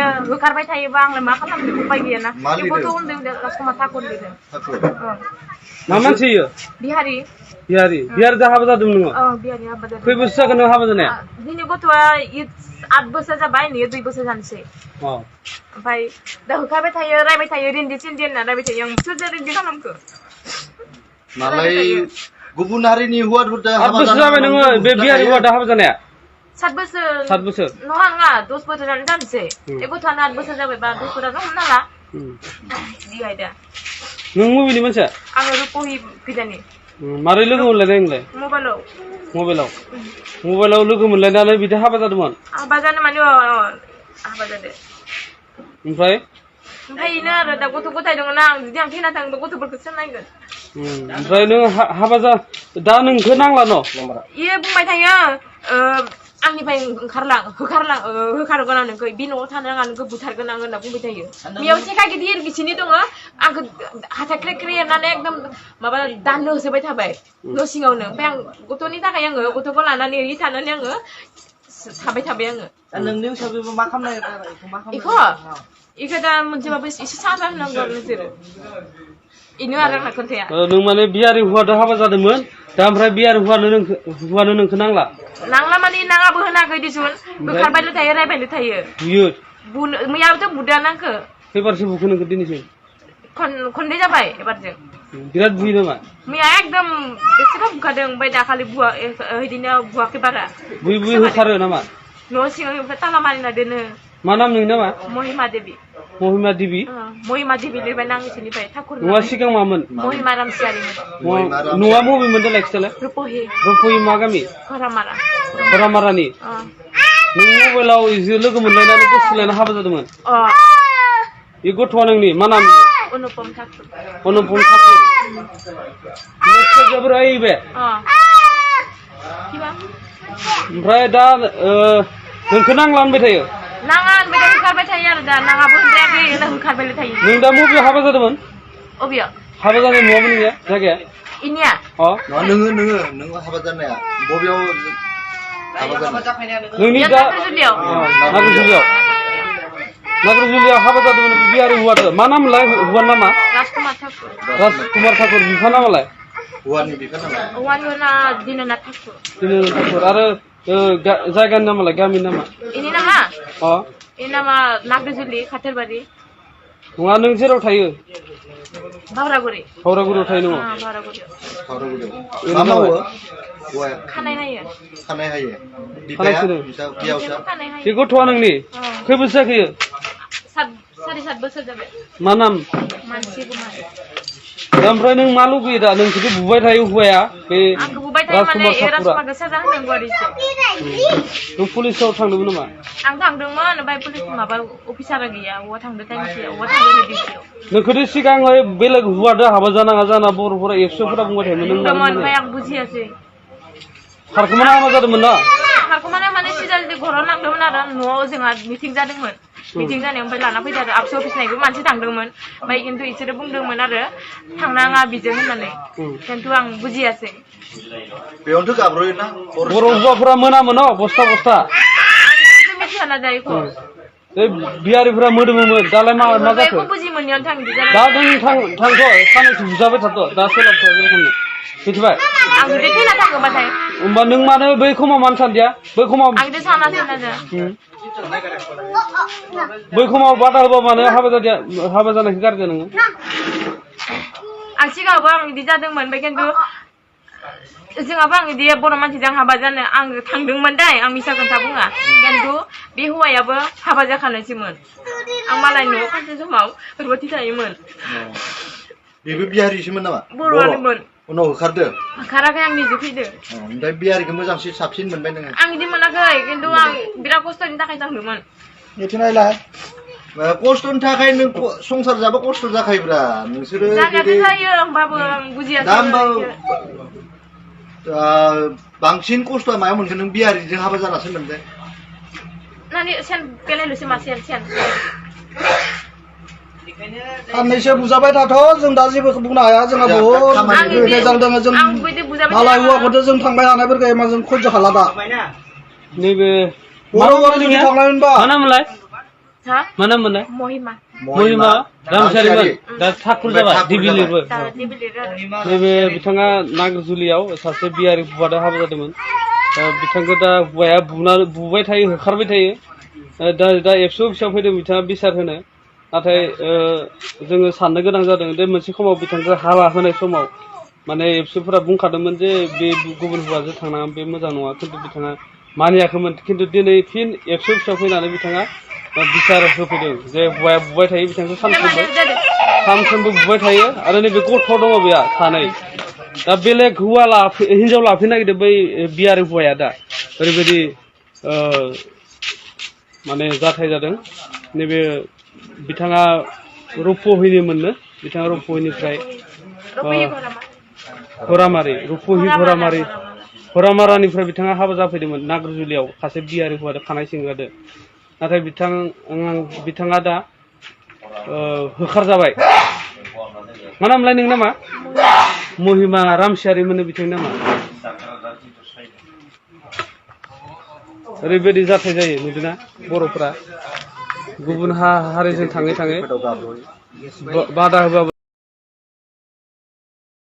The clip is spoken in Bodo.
थायो होखारबाय थायोबा आंलाय मा खालामनो उपाय गैयाना गथ' उन्दै उन्दै राजकुमार ठाकुर लिरो मा मानसि इयो बिहारि दा हाबा जादों नोङो बिहारि हाबा जादों खै बोसोर जागोन नों हाबा जानाया दिनै गथ'आ 8 बोसोर जाबाय नै 2 बोसोर जानोसै ओमफ्राय दा होखारबाय थायो रायबाय थायो रिन्दि सिन्दि होनना रायबाय थायो आं सोरजों रिन्दि खालामखो मालाय गुबुन हारिनि हौवाफोर दा 8 बोसोर जाबाय नोङो बे बिहारि हौवा दा हाबा जानाया 7 बोसोर नङा 10 बोसोरानो जानोसै बे गथ'आनो 8 बोसोर जाबाय बा 10 बोसोरानो हमना ला बिहाय दा नों मबेनि मानसिया आङो रुपहि गोदानि मारै लोगो मोनलायनाय नोंलाय मबाइलाव लोगो मोनलायनानै बिदि हाबा जादोंमोन हाबा जानो माने हाबा जादों ओमफ्राय इनो आरो दा गथ' गथाय दङ ना आं जुदि आं थैना थाङोबा गथ'फोरखौ सोर नायगोन ओमफ्राय नों हाबा दा नोंखौ नांला न' इयो बुंबाय थायो आंनिफ्राय होखारगोन आं नोंखौ बे न'आव थानो आं नोंखौ बुथारगोन आं होनना बुंबाय थायो बेयाव सेखा गिदिर बिसिनि दङ आंखौ हाथा ख्रे ख्रे एरनानै एकदम माबा दाननो होसोबाय थाबाय न' सिङावनो ओमफ्राय आं गथ'नि थाखाय आङो गथ'खौ लानानै एरै थानानै आङो थाबाय आङो नोंनि हिसाबै मा खालामनाय इखौ दा मोनसेबाबो एसे साजा होनांगौ आरो नोंसोरो इनो आरो आंना खोन्थाया नों माने बिहारि हौवाजों हाबा जादोंमोन दा ओमफ्राय बिहारि हौवानो नोंखौ नांला माने नाङाबो होनाखै दिसुन होखारबायल' थायो रायबायल' थायो मैयाबोथ' बुदानो आंखो खैबारसो बुखो नोंखौ दिनैसिम खननै जाबाय एबारजों बिराद बुयो नामा मैया एकदम बेसेबा बुखादों ओमफ्राय दाखालि बिदिनो बुवाखै बारा बुयै होखारो नामा न' सिङावनिफ्राय ताला मारिना दोनो मा नाम नोंनि नामा महिमा देबि लिरबाय नांगौनिफ्राय ठाकुर न'आ सिगां मामोन महिमा रामसियारिमोन न'आ बबेमोन देलाय खिथालाय रुपहि मा गामि खरामारानि नों मबाइलाव लोगो मोनलायनानै गोसोलायना हाबा जादोंमोन बे गथ'आ नोंनि मा नाम अनुपम ठाकुर बे ओमफ्राय दा नोंखौ नांला होनबाय थायो नाङा होनबाय होखारबाय थायो आरो दा नाङाबो होनद्रायाखै होखारबायल' थायो नों दा मबेयाव हाबा जादोंमोन अबेयाव हाबा जानाय न'आबो नोंनिया जायगाया इनिया नोङो हाबा जानाया बबेयाव नोंनि दा नागरजुलियाव हाबा जादोंमोन बिहारि हौवाजों मा नामलाय हौवानि नामा राजकुमार ठाकुर बिफा नामालाय हौवानि ना दिननाथ ठाकुर आरो जायगानि नामालाय गामिनि नामा इनि नामा इनि नामा नागरजुलि खाथेरबारि नङा नों जेराव थायो भावरागुरियाव थायो नङा मा मावो खानाय हायो बे गथ'आ नोंनि खै बोसोर जाखोयो 7 बोसोर जाबाय मा नाम मानसि कुमार ओमफ्राय नों मा लुगैयो दा नोंखौथ' बुबाय थायो हौवाया बे राजकुमारखौ साजा होनांगौ आरो नों पुलिसाव थांदोंमोन नामा आं थांदोंमोन ओमफ्राय पुलिस माबा अफिसारा गैया औवा थांदों नोंखौथ' सिगाङै बेलेग हौवाजों हाबा जानाङा जाना बर'फोरा एक्स'फोरा बुंबाय थायोमोन ओमफ्राय आं बुजियासै खारखोमाना हाबा जादोंमोन ना खारखोमाना माने सिदा घराव लांदोंमोन आरो न'आव जोंहा मिटिं जादोंमोन मिटिं जानायाव ओमफ्राय लाना फैदो आरो आबसु अफिसनिबो मानसि थांदोंमोन ओमफ्राय खिन्थु इसोरो बुंदोंमोन आरो थांनाङा बिजों होननानै खिन्थु आं बुजियासै बेयावनोथ' गाब्रयोना बर' हौवाफोरा मोनामोन बस्था मिथियाना जायोखौ बिहारिफोरा मोदोमोमोन दालाय मा जाखो बुजि मोननायावनो थांदि दा नों थांथ' साननैसो बुजाबाय थाथ' दा सोलाबथ' जेरखमनो मिथिबाय आं जुदि थैना थाङोबाथाय होमबा नों मानो बै समाव मानो सानदिया बै समाव आं जुदि सानासै बै समाव बादा होबा मानो हाबा जानायखौ गारदो नोङो आं सिगाङावबो आं बिदि जादोंमोन ओमफ्राय खिन्थु जोंहाबो आं बिदि बर' मानसिजों हाबा जानो आं थांदोंमोन दै आं मिसा खोथा बुङा खिन्थु बे हौवायाबो हाबा जाखानायसोमोन आं मालाय न'आव खानसे समाव रुवाथि थायोमोन बेबो बिहारिसोमोन नामा बर'आनोमोन उनाव होखाराखै आं निजे फैदों ओमफ्राय बिहारिखौ मोजांसिन साबसिन मोनबाय नोङो आं बिदि मोनाखै खिन्थु आं बिराद खस्थ'नि थाखाय थांदोंमोन खस्थ'नि थाखाय नों संसार जाबा खस्थ' जाखायोब्रा नोंसोरो जानायाथ' जायो होमबाबो आं बुजियासै बांसिन खस्थ'आ मायाव मोनगोन नों बिहारिजों हाबा जानासो मोनदों नानि सेन पेलायल'सै मा सेन साननैसो बुजाबाय थाथ' जों दा जेबो बुंनो हाया जोंहा बहुद मोजां दङ जों मालाय हौवाखौथ' जों थांबाय थानायफोरखौ इमान जों खयज' हाला दा नैबे बर' थांनायमोनबा मा नामलाय Ha? Mana mana? Mohima. Mohima Ramsariman. Da Thakur jaba Dibilibo. Nebe bitanga Nagarjuliyaw saसे बियारि बुवादा हाबा जादोंमोन. बिथांखौ दा बुवाया बुबाय थायो होखारबाय थायो. दा एबसु फिसा फैदों बिथाङा बिसार होनो. नाथाय जोङो साननो गोनां जादों जे मोनसे समाव बिथांखौ हाबा होनाय समाव माने एबसुफोरा बुंखादोंमोन जे बे गुबुन हौवाजों थांनाङा बे मोजां नङा खिन्थु बिथाङा मानियाखैमोन खिन्थु दिनै फिन एबसु फिसा फैनानै बिथाङा बिसार होफैदों जे हौवाया बुबाय थायो बिथांखौ सानफ्रोमबो बुबाय थायो आरो नैबे गथ' दङ बेहा सानै दा बेलेग हौवा हिनजाव लाफैनो नागिरदों बै बियारि हौवाया दा ओरैबायदि माने जाथाय जादों नैबे बिथाङा रुपहिनि मोननो बिथाङा रुपहिनिफ्राय हरामारि रुपहि हरामारानिफ्राय बिथाङा हाबा जाफैदोंमोन नागारजुलियाव सासे बियारि हौवाजों खानाय सिंगारदों नाथाय बिथाङा दा होखार जाबाय मा नामलाय नोंनि नामा महिमा रामसियारि मोनो बिथांनि नामा ओरैबायदि जाथाय जायो नुदोंना बर'फोरा गुबुन हारिजों थाङै थाङै बादा होबाबो